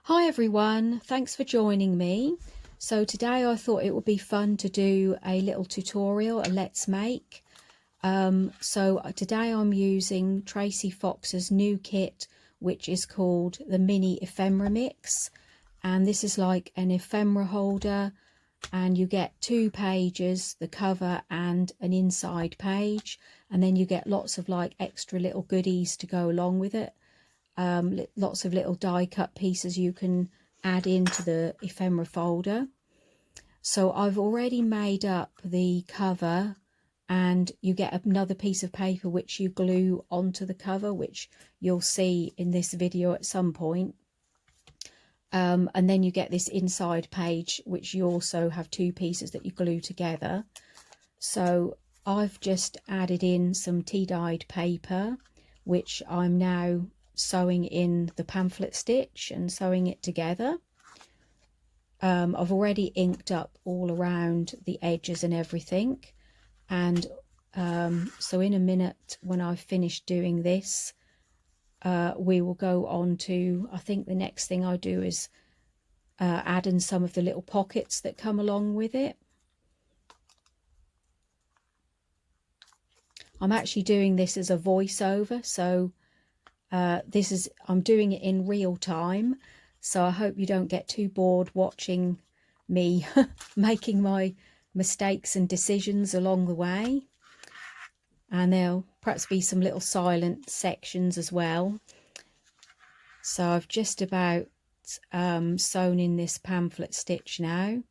Hi everyone, thanks for joining me. So today I thought it would be fun to do a little tutorial, a let's make. So today I'm using Tracie Fox's new kit, which is called the Mini Ephemera Mix. And this is like an ephemera holder, and you get 2 pages, the cover and an inside page. And then you get lots of like extra little goodies to go along with it. Lots of little die cut pieces you can add into the ephemera folder. So I've already made up the cover, and you get another piece of paper which you glue onto the cover, which you'll see in this video at some point. And then you get this inside page, which you also have 2 pieces that you glue together. So I've just added in some tea-dyed paper, which I'm now sewing in the pamphlet stitch and sewing it together. I've already inked up all around the edges and everything, and so in a minute when I've finished doing this, we will go on to, I think the next thing I do is add in some of the little pockets that come along with it. I'm actually doing this as a voiceover, so I'm doing it in real time, so I hope you don't get too bored watching me making my mistakes and decisions along the way. And there'll perhaps be some little silent sections as well. So I've just about sewn in this pamphlet stitch now.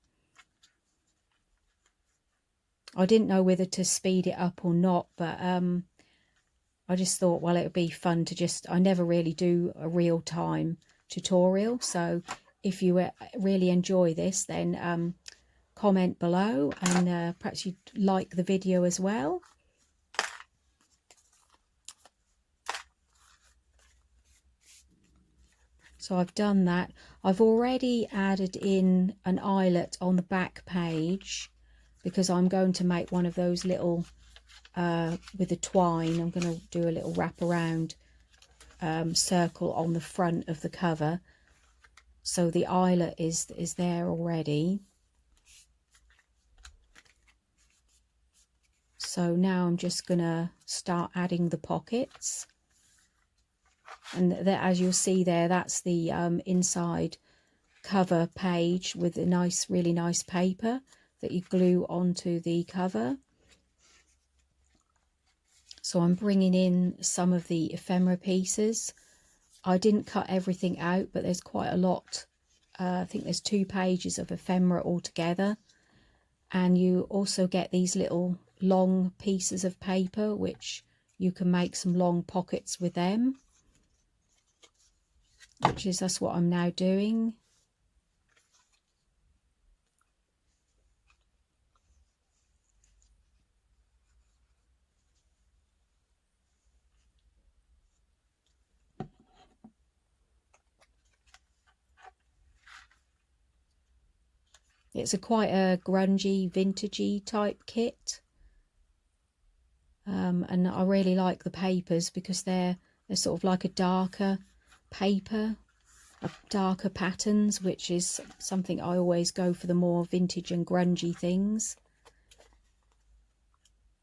I didn't know whether to speed it up or not, but I just thought, well, it would be fun to I never really do a real-time tutorial. So if you really enjoy this, then comment below, and perhaps you'd like the video as well. So I've done that. I've already added in an eyelet on the back page, because I'm going to make one of those little with the twine. I'm going to do a little wrap around circle on the front of the cover, so the eyelet is there already. So now I'm just gonna start adding the pockets, and as you'll see there, that's the inside cover page with a really nice paper that you glue onto the cover. So I'm bringing in some of the ephemera pieces. I didn't cut everything out, but there's quite a lot. I think there's 2 pages of ephemera altogether. And you also get these little long pieces of paper, which you can make some long pockets with them. That's what I'm now doing. It's quite a grungy, vintagey type kit, and I really like the papers because they're sort of like a darker paper, darker patterns, which is something I always go for, the more vintage and grungy things.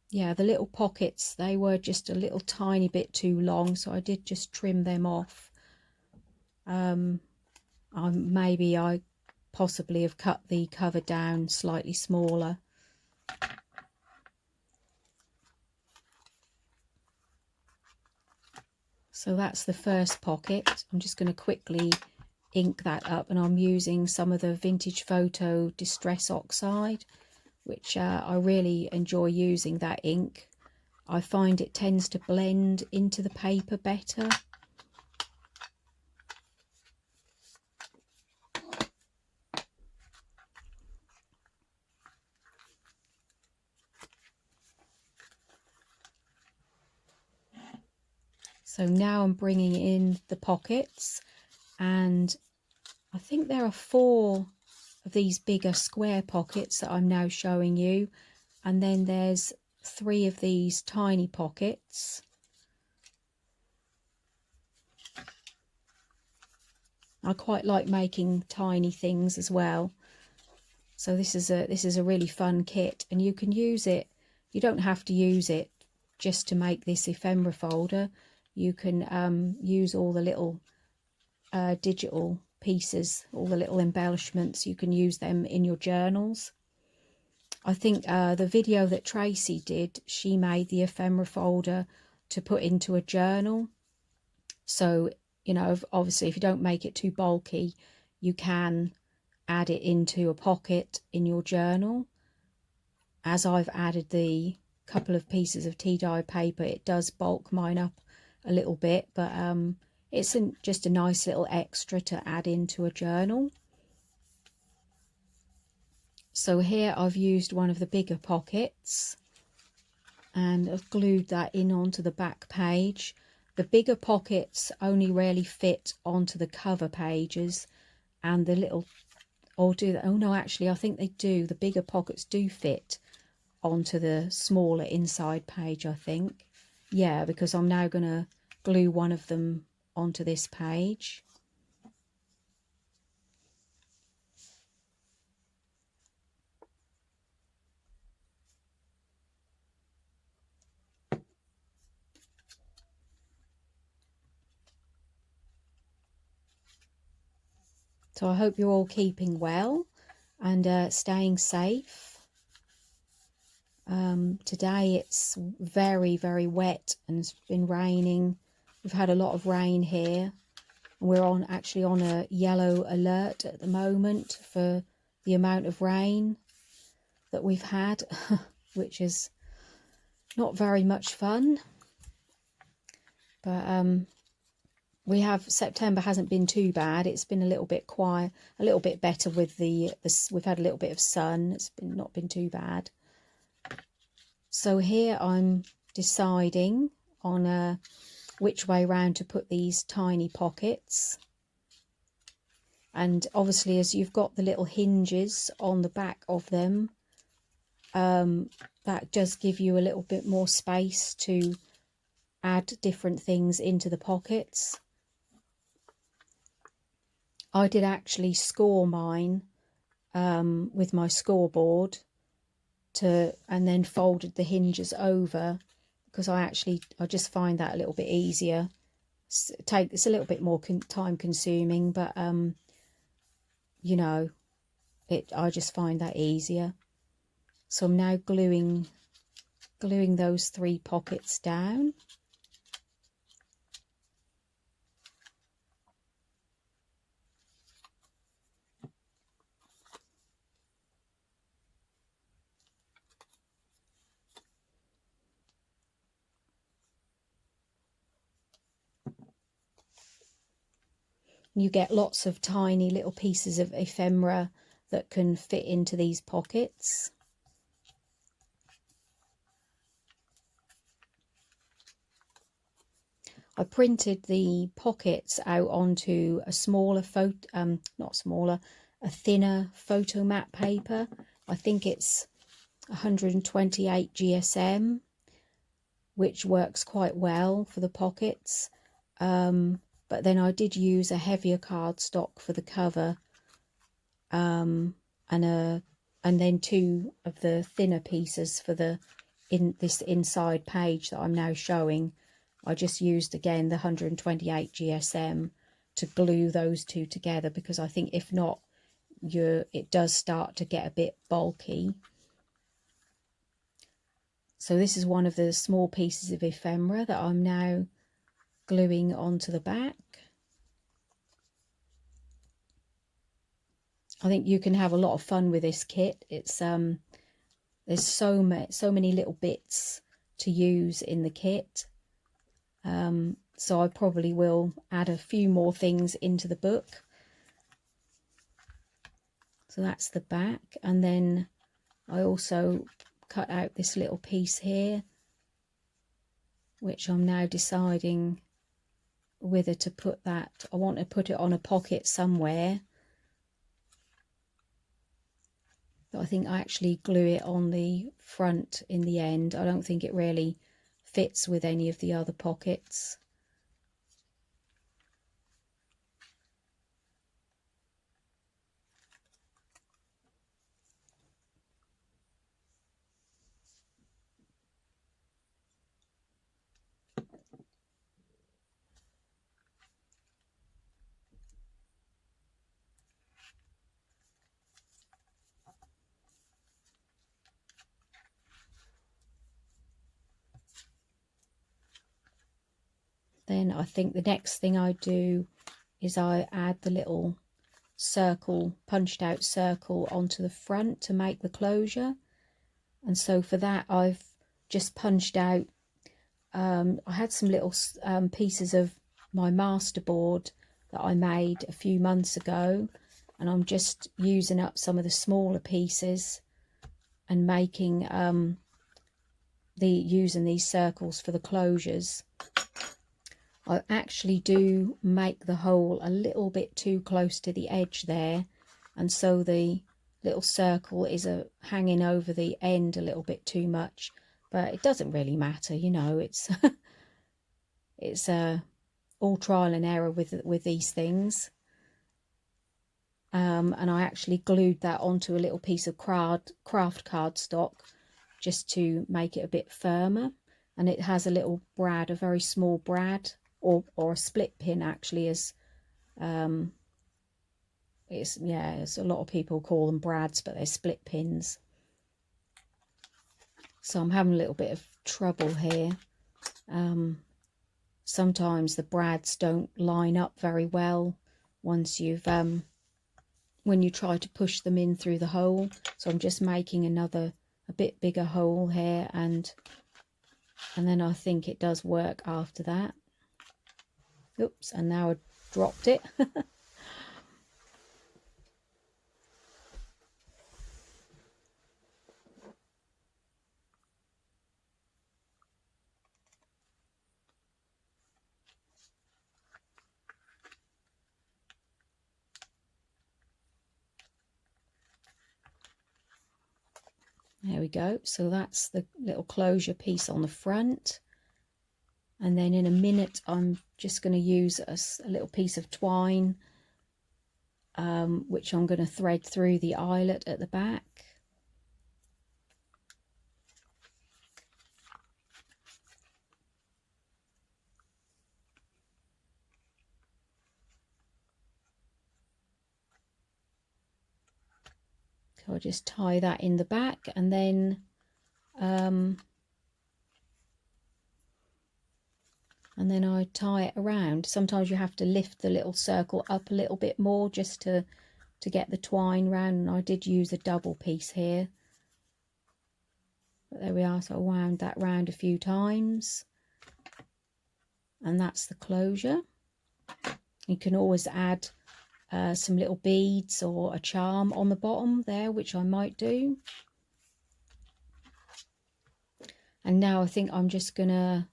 Yeah, the little pockets, they were just a little tiny bit too long, so I did just trim them off. Maybe I possibly have cut the cover down slightly smaller. So that's the first pocket. I'm just going to quickly ink that up, and I'm using some of the Vintage Photo Distress Oxide, which I really enjoy using that ink. I find it tends to blend into the paper better. So now I'm bringing in the pockets, and I think there are 4 of these bigger square pockets that I'm now showing you, and then there's 3 of these tiny pockets. I quite like making tiny things as well. So this is a really fun kit, and you can use it. You don't have to use it just to make this ephemera folder. You can use all the little digital pieces, all the little embellishments. You can use them in your journals. I think the video that Tracie did, she made the ephemera folder to put into a journal. So, you know, obviously if you don't make it too bulky, you can add it into a pocket in your journal. As I've added the couple of pieces of tea dye paper, it does bulk mine up a little bit, but it's just a nice little extra to add into a journal. So here I've used one of the bigger pockets and I've glued that in onto the back page. The bigger pockets only really fit onto the cover pages, and the little, or do that? Oh no, actually I think they do. The bigger pockets do fit onto the smaller inside page, I think. Yeah, because I'm now going to glue one of them onto this page. So I hope you're all keeping well and staying safe. Today it's very, very wet and it's been raining. We've had a lot of rain here. We're actually on a yellow alert at the moment for the amount of rain that we've had, which is not very much fun. But September hasn't been too bad. It's been a little bit quiet, a little bit better with we've had a little bit of sun. It's not been too bad. So here I'm deciding on which way round to put these tiny pockets. And obviously, as you've got the little hinges on the back of them, that does give you a little bit more space to add different things into the pockets. I did actually score mine with my scoreboard and then folded the hinges over, because I just find that a little bit easier. It's a little bit more time consuming, but you know, I just find that easier. So I'm now gluing those 3 pockets down. You get lots of tiny little pieces of ephemera that can fit into these pockets. I printed the pockets out onto a smaller a thinner photo mat paper. I think it's 128 GSM, which works quite well for the pockets. But then I did use a heavier cardstock for the cover, and then 2 of the thinner pieces for this inside page that I'm now showing. I just used again the 128 GSM to glue those 2 together, because I think if not, it does start to get a bit bulky. So this is one of the small pieces of ephemera that I'm now gluing onto the back. I think you can have a lot of fun with this kit. It's there's so many little bits to use in the kit. So I probably will add a few more things into the book. So that's the back, and then I also cut out this little piece here, which I'm now deciding whether to put that. I want to put it on a pocket somewhere, but I think I actually glue it on the front in the end. I don't think it really fits with any of the other pockets. Then I think the next thing I do is I add the little circle, punched out circle onto the front to make the closure. And so for that I've just punched out, I had some little pieces of my masterboard that I made a few months ago, and I'm just using up some of the smaller pieces and making using these circles for the closures. I actually do make the hole a little bit too close to the edge there, and so the little circle is hanging over the end a little bit too much, but it doesn't really matter, you know. It's it's all trial and error with these things. And I actually glued that onto a little piece of craft cardstock just to make it a bit firmer, and it has a little brad, a very small brad, or a split pin actually, as it's a lot of people call them brads, but they're split pins. So I'm having a little bit of trouble here. Sometimes the brads don't line up very well once you've when you try to push them in through the hole. So I'm just making a bit bigger hole here, and then I think it does work after that. Oops, and now I dropped it. There we go. So that's the little closure piece on the front. And then in a minute, I'm just going to use a little piece of twine, which I'm going to thread through the eyelet at the back. So I'll just tie that in the back, and then I tie it around. Sometimes you have to lift the little circle up a little bit more just to get the twine round, and I did use a double piece here. But there we are. So I wound that round a few times, and that's the closure. You can always add some little beads or a charm on the bottom there, which I might do. And now I think I'm just gonna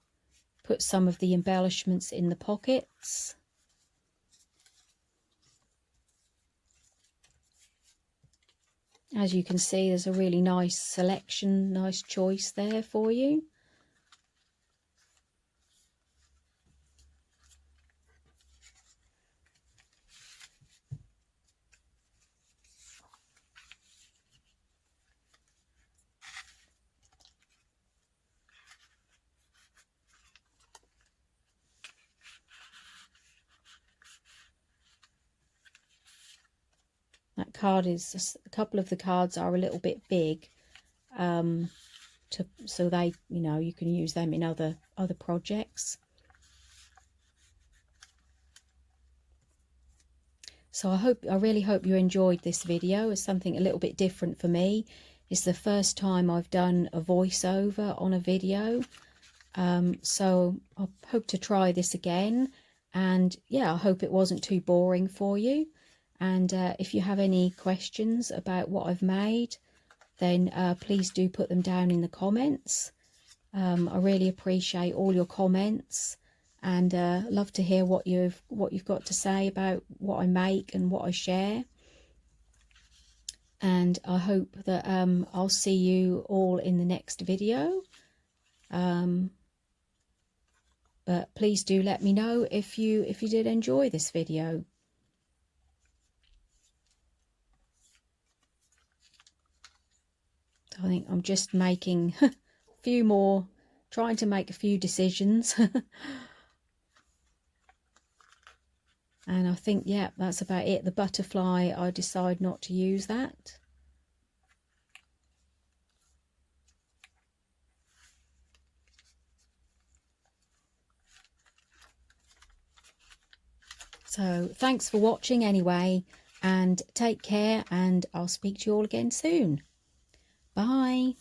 put some of the embellishments in the pockets. As you can see, there's a really nice selection, nice choice there for you. That card is, a couple of the cards are a little bit big, so they, you know, you can use them in other projects. So I really hope you enjoyed this video. It's something a little bit different for me. It's the first time I've done a voiceover on a video, so I hope to try this again. And yeah, I hope it wasn't too boring for you. And if you have any questions about what I've made, then please do put them down in the comments. I really appreciate all your comments, and love to hear what you've got to say about what I make and what I share. And I hope that I'll see you all in the next video. But please do let me know if you did enjoy this video. I think I'm just making a few more, trying to make a few decisions. And I think, yeah, that's about it. The butterfly, I decide not to use that. So thanks for watching anyway, and take care, and I'll speak to you all again soon. Bye.